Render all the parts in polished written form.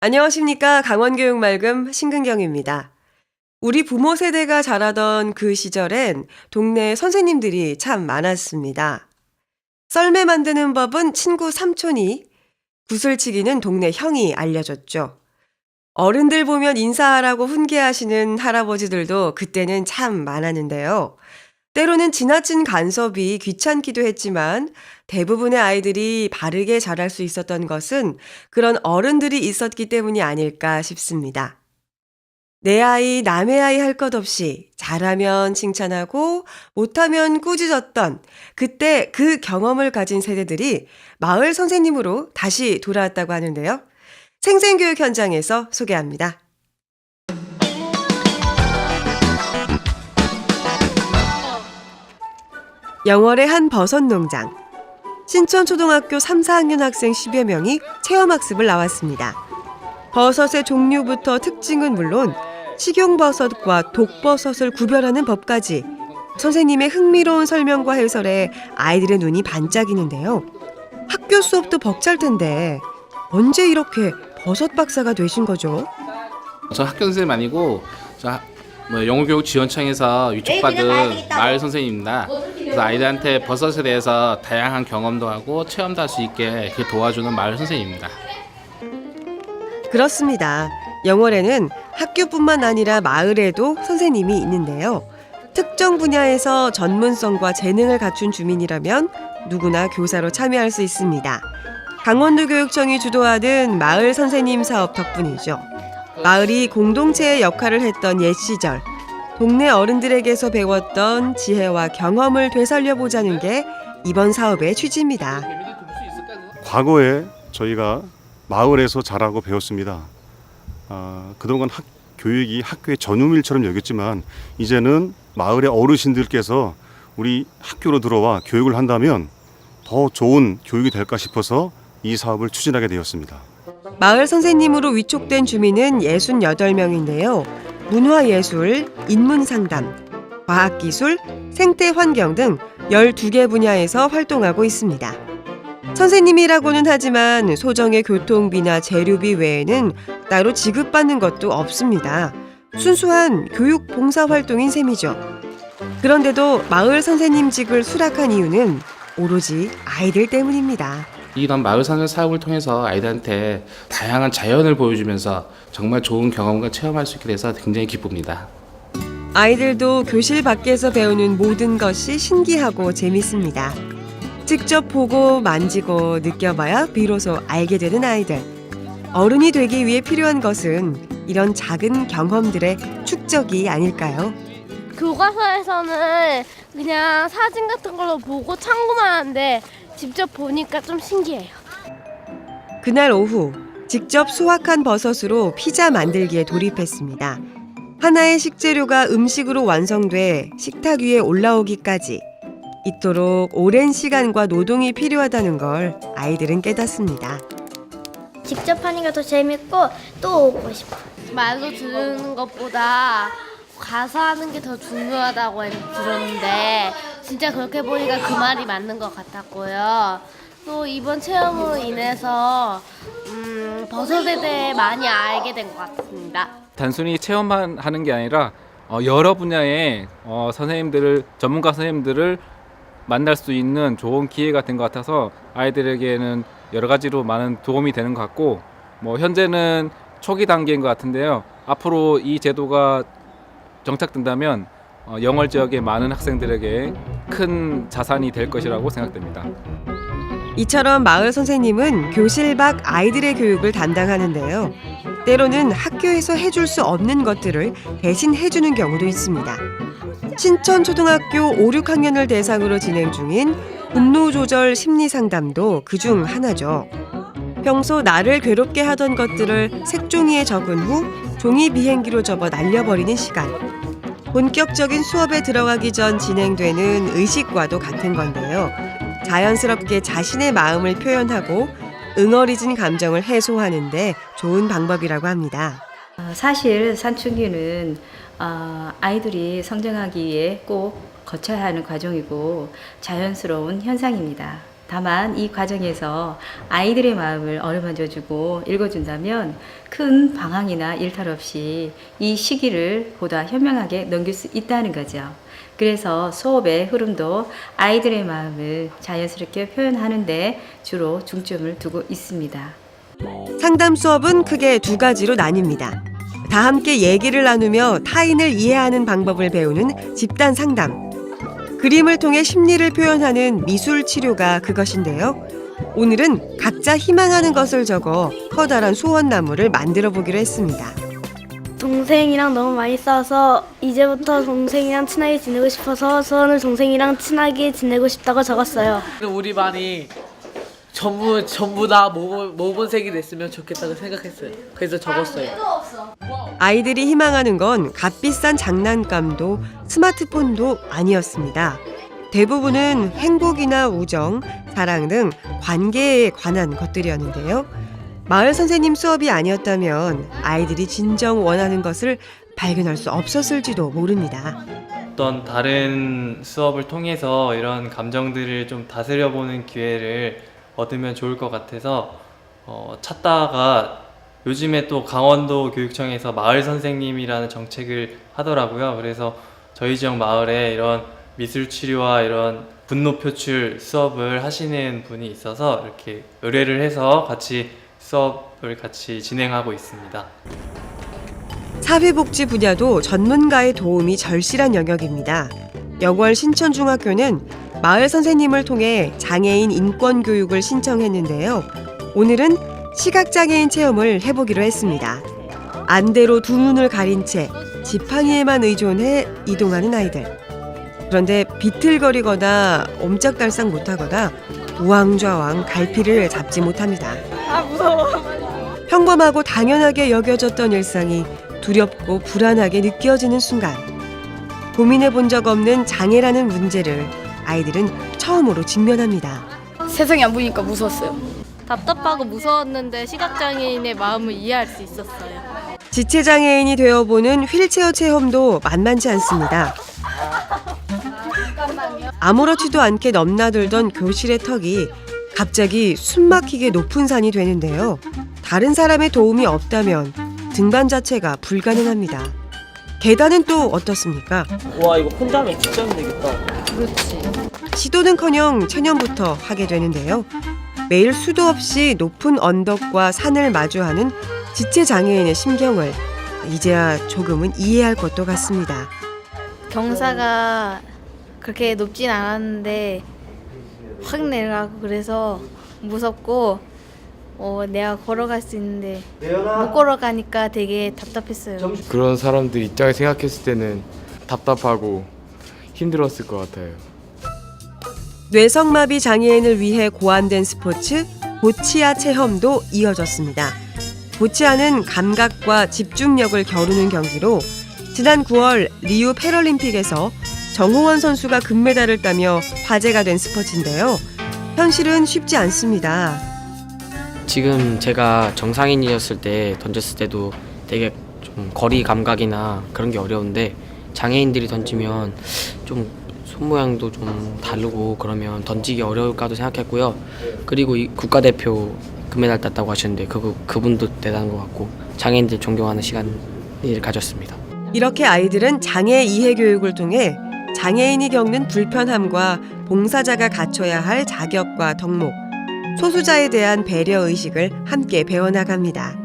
안녕하십니까. 강원교육말금 신근경입니다. 우리 부모 세대가 자라던 그 시절엔 동네 선생님들이 참 많았습니다. 썰매 만드는 법은 친구 삼촌이, 구슬치기는 동네 형이 알려줬죠. 어른들 보면 인사하라고 훈계하시는 할아버지들도 그때는 참 많았는데요. 때로는 지나친 간섭이 귀찮기도 했지만 대부분의 아이들이 바르게 자랄 수 있었던 것은 그런 어른들이 있었기 때문이 아닐까 싶습니다. 내 아이, 남의 아이 할 것 없이 잘하면 칭찬하고 못하면 꾸짖었던 그때 그 경험을 가진 세대들이 마을 선생님으로 다시 돌아왔다고 하는데요. 생생교육 현장에서 소개합니다. 영월의 한 버섯 농장. 신천초등학교 3, 4학년 학생 10여 명이 체험학습을 나왔습니다. 버섯의 종류부터 특징은 물론 식용버섯과 독버섯을 구별하는 법까지 선생님의 흥미로운 설명과 해설에 아이들의 눈이 반짝이는데요. 학교 수업도 벅찰 텐데 언제 이렇게 버섯 박사가 되신 거죠? 저 학교 선생님 아니고 영어교육지원청에서 위촉받은 마을 선생님입니다. 그래서 아이들한테 버섯에 대해서 다양한 경험도 하고 체험도 할 수 있게 도와주는 마을 선생님입니다. 그렇습니다. 영월에는 학교뿐만 아니라 마을에도 선생님이 있는데요. 특정 분야에서 전문성과 재능을 갖춘 주민이라면 누구나 교사로 참여할 수 있습니다. 강원도 교육청이 주도하는 마을 선생님 사업 덕분이죠. 마을이 공동체의 역할을 했던 옛 시절, 동네 어른들에게서 배웠던 지혜와 경험을 되살려보자는 게 이번 사업의 취지입니다. 과거에 저희가 마을에서 자라고 배웠습니다. 그동안 교육이 학교의 전유물처럼 여겼지만 이제는 마을의 어르신들께서 우리 학교로 들어와 교육을 한다면 더 좋은 교육이 될까 싶어서 이 사업을 추진하게 되었습니다. 마을 선생님으로 위촉된 주민은 68명인데요. 문화예술, 인문상담, 과학기술, 생태환경 등 12개 분야에서 활동하고 있습니다. 선생님이라고는 하지만 소정의 교통비나 재료비 외에는 따로 지급받는 것도 없습니다. 순수한 교육 봉사활동인 셈이죠. 그런데도 마을 선생님직을 수락한 이유는 오로지 아이들 때문입니다. 이런 마을 선생 사업을 통해서 아이들한테 다양한 자연을 보여주면서 정말 좋은 경험과 체험할 수 있게 돼서 굉장히 기쁩니다. 아이들도 교실 밖에서 배우는 모든 것이 신기하고 재밌습니다. 직접 보고 만지고 느껴봐야 비로소 알게 되는 아이들. 어른이 되기 위해 필요한 것은 이런 작은 경험들의 축적이 아닐까요? 교과서에서는 그냥 사진 같은 걸로 보고 참고만 하는데 직접 보니까 좀 신기해요. 그날 오후 직접 수확한 버섯으로 피자 만들기에 돌입했습니다. 하나의 식재료가 음식으로 완성돼 식탁 위에 올라오기까지 이토록 오랜 시간과 노동이 필요하다는 걸 아이들은 깨닫습니다. 직접 하니까 더 재밌고 또 오고 싶어. 말로 들은 것보다 가서 하는 게 더 중요하다고 들었는데 진짜 그렇게 보니까 그 말이 맞는 것 같았고요. 또 이번 체험으로 인해서 버섯에 대해 많이 알게 된 것 같습니다. 단순히 체험만 하는 게 아니라 여러 분야의 전문가 선생님들을 만날 수 있는 좋은 기회가 된 것 같아서 아이들에게는 여러 가지로 많은 도움이 되는 것 같고 현재는 초기 단계인 것 같은데요. 앞으로 이 제도가 정착된다면 영월 지역의 많은 학생들에게 큰 자산이 될 것이라고 생각됩니다. 이처럼 마을 선생님은 교실 밖 아이들의 교육을 담당하는데요. 때로는 학교에서 해줄 수 없는 것들을 대신 해주는 경우도 있습니다. 신천초등학교 5, 6학년을 대상으로 진행 중인 분노조절 심리상담도 그중 하나죠. 평소 나를 괴롭게 하던 것들을 색종이에 적은 후 종이 비행기로 접어 날려버리는 시간. 본격적인 수업에 들어가기 전 진행되는 의식과도 같은 건데요. 자연스럽게 자신의 마음을 표현하고 응어리진 감정을 해소하는 데 좋은 방법이라고 합니다. 사실 사춘기는 아이들이 성장하기 위해 꼭 거쳐야 하는 과정이고 자연스러운 현상입니다. 다만 이 과정에서 아이들의 마음을 어루만져주고 읽어준다면 큰 방황이나 일탈 없이 이 시기를 보다 현명하게 넘길 수 있다는 거죠. 그래서 수업의 흐름도 아이들의 마음을 자연스럽게 표현하는 데 주로 중점을 두고 있습니다. 상담 수업은 크게 두 가지로 나뉩니다. 다 함께 얘기를 나누며 타인을 이해하는 방법을 배우는 집단 상담. 그림을 통해 심리를 표현하는 미술 치료가 그것인데요. 오늘은 각자 희망하는 것을 적어 커다란 소원나무를 만들어 보기로 했습니다. 동생이랑 너무 많이 싸워서 이제부터 동생이랑 친하게 지내고 싶어서 소원을 동생이랑 친하게 지내고 싶다고 적었어요. 우리 반이 전부 다 모범생이 됐으면 좋겠다고 생각했어요. 그래서 적었어요. 아이들이 희망하는 건 값비싼 장난감도 스마트폰도 아니었습니다. 대부분은 행복이나 우정, 사랑 등 관계에 관한 것들이었는데요. 마을 선생님 수업이 아니었다면 아이들이 진정 원하는 것을 발견할 수 없었을지도 모릅니다. 어떤 다른 수업을 통해서 이런 감정들을 좀 다스려보는 기회를 얻으면 좋을 것 같아서 찾다가 요즘에 또 강원도 교육청에서 마을 선생님이라는 정책을 하더라고요. 그래서 저희 지역 마을에 이런 미술 치료와 이런 분노 표출 수업을 하시는 분이 있어서 이렇게 의뢰를 해서 같이 수업을 같이 진행하고 있습니다. 사회복지 분야도 전문가의 도움이 절실한 영역입니다. 여월 신천중학교는 마을 선생님을 통해 장애인 인권 교육을 신청했는데요. 오늘은 시각장애인 체험을 해보기로 했습니다. 안대로 두 눈을 가린 채 지팡이에만 의존해 이동하는 아이들. 그런데 비틀거리거나 옴짝달싹 못하거나 우왕좌왕 갈피를 잡지 못합니다. 평범하고 당연하게 여겨졌던 일상이 두렵고 불안하게 느껴지는 순간, 고민해 본 적 없는 장애라는 문제를 아이들은 처음으로 직면합니다. 세상이 안 보이니까 무서웠어요. 답답하고 무서웠는데 시각장애인의 마음을 이해할 수 있었어요. 지체장애인이 되어보는 휠체어 체험도 만만치 않습니다. 아무렇지도 않게 넘나들던 교실의 턱이 갑자기 숨막히게 높은 산이 되는데요. 다른 사람의 도움이 없다면 등반 자체가 불가능합니다. 계단은 또 어떻습니까? 와, 이거 혼자 하면 진짜 힘들겠다. 시도는커녕 체념부터 하게 되는데요. 매일 수도 없이 높은 언덕과 산을 마주하는 지체장애인의 심경을 이제야 조금은 이해할 것도 같습니다. 경사가 그렇게 높진 않았는데 확 내려가고 그래서 무섭고 내가 걸어갈 수 있는데 못 걸어가니까 되게 답답했어요. 그런 사람들 입장에 생각했을 때는 답답하고 힘들었을 것 같아요. 뇌성마비 장애인을 위해 고안된 스포츠 보치아 체험도 이어졌습니다. 보치아는 감각과 집중력을 겨루는 경기로 지난 9월 리우 패럴림픽에서 정호원 선수가 금메달을 따며 화제가 된 스포츠인데요. 현실은 쉽지 않습니다. 지금 제가 정상인이었을 때 던졌을 때도 되게 좀 거리 감각이나 그런 게 어려운데 장애인들이 던지면 좀 손 모양도 좀 다르고 그러면 던지기 어려울까도 생각했고요. 그리고 이 국가대표 금메달 땄다고 하셨는데 그분도 대단한 것 같고 장애인들 존경하는 시간을 가졌습니다. 이렇게 아이들은 장애 이해 교육을 통해 장애인이 겪는 불편함과 봉사자가 갖춰야 할 자격과 덕목, 소수자에 대한 배려의식을 함께 배워나갑니다.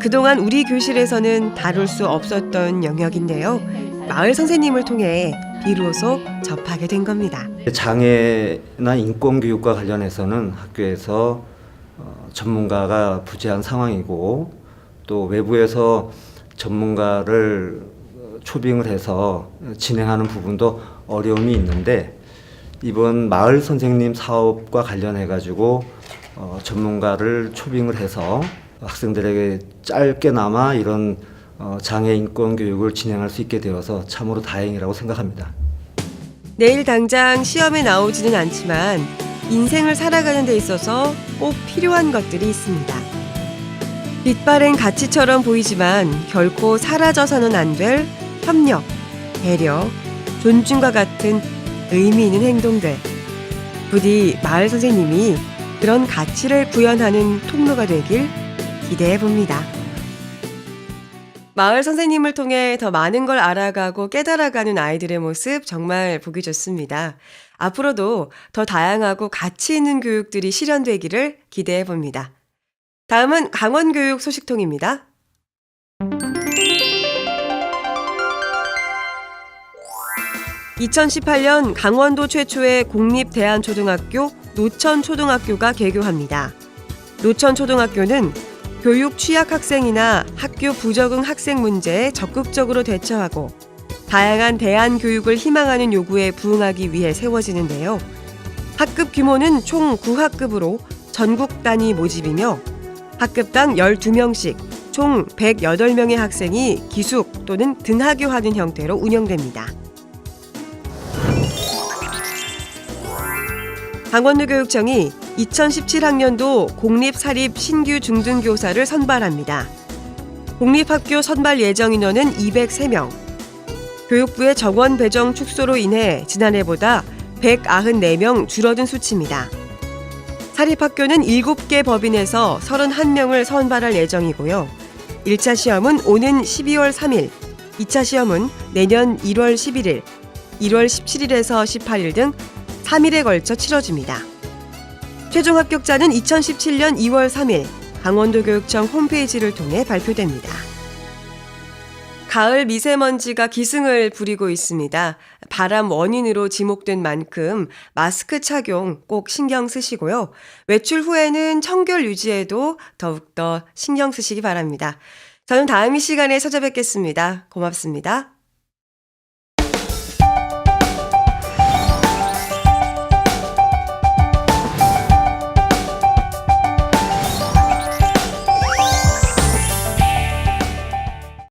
그동안 우리 교실에서는 다룰 수 없었던 영역인데요. 마을 선생님을 통해 비로소 접하게 된 겁니다. 장애나 인권교육과 관련해서는 학교에서 전문가가 부재한 상황이고 또 외부에서 전문가를 초빙을 해서 진행하는 부분도 어려움이 있는데 이번 마을 선생님 사업과 관련해 가지고 전문가를 초빙을 해서 학생들에게 짧게나마 이런 장애 인권 교육을 진행할 수 있게 되어서 참으로 다행이라고 생각합니다. 내일 당장 시험에 나오지는 않지만 인생을 살아가는 데 있어서 꼭 필요한 것들이 있습니다. 빛바랜 가치처럼 보이지만 결코 사라져서는 안 될 협력, 배려, 존중과 같은 의미 있는 행동들. 부디 마을 선생님이 그런 가치를 구현하는 통로가 되길 기대해 봅니다. 마을 선생님을 통해 더 많은 걸 알아가고 깨달아가는 아이들의 모습 정말 보기 좋습니다. 앞으로도 더 다양하고 가치 있는 교육들이 실현되기를 기대해 봅니다. 다음은 강원교육 소식통입니다. 2018년 강원도 최초의 공립대안초등학교 노천초등학교가 개교합니다. 노천초등학교는 교육 취약 학생이나 학교 부적응 학생 문제에 적극적으로 대처하고 다양한 대안 교육을 희망하는 요구에 부응하기 위해 세워지는데요. 학급 규모는 총 9학급으로 전국 단위 모집이며 학급당 12명씩 총 108명의 학생이 기숙 또는 등하교하는 형태로 운영됩니다. 강원도교육청이 2017학년도 공립사립 신규 중등교사를 선발합니다. 공립학교 선발 예정 인원은 203명. 교육부의 정원 배정 축소로 인해 지난해보다 194명 줄어든 수치입니다. 사립학교는 7개 법인에서 31명을 선발할 예정이고요. 1차 시험은 오는 12월 3일, 2차 시험은 내년 1월 11일, 1월 17일에서 18일 등 3일에 걸쳐 치러집니다. 최종 합격자는 2017년 2월 3일 강원도교육청 홈페이지를 통해 발표됩니다. 가을 미세먼지가 기승을 부리고 있습니다. 바람 원인으로 지목된 만큼 마스크 착용 꼭 신경 쓰시고요. 외출 후에는 청결 유지에도 더욱더 신경 쓰시기 바랍니다. 저는 다음 이 시간에 찾아뵙겠습니다. 고맙습니다.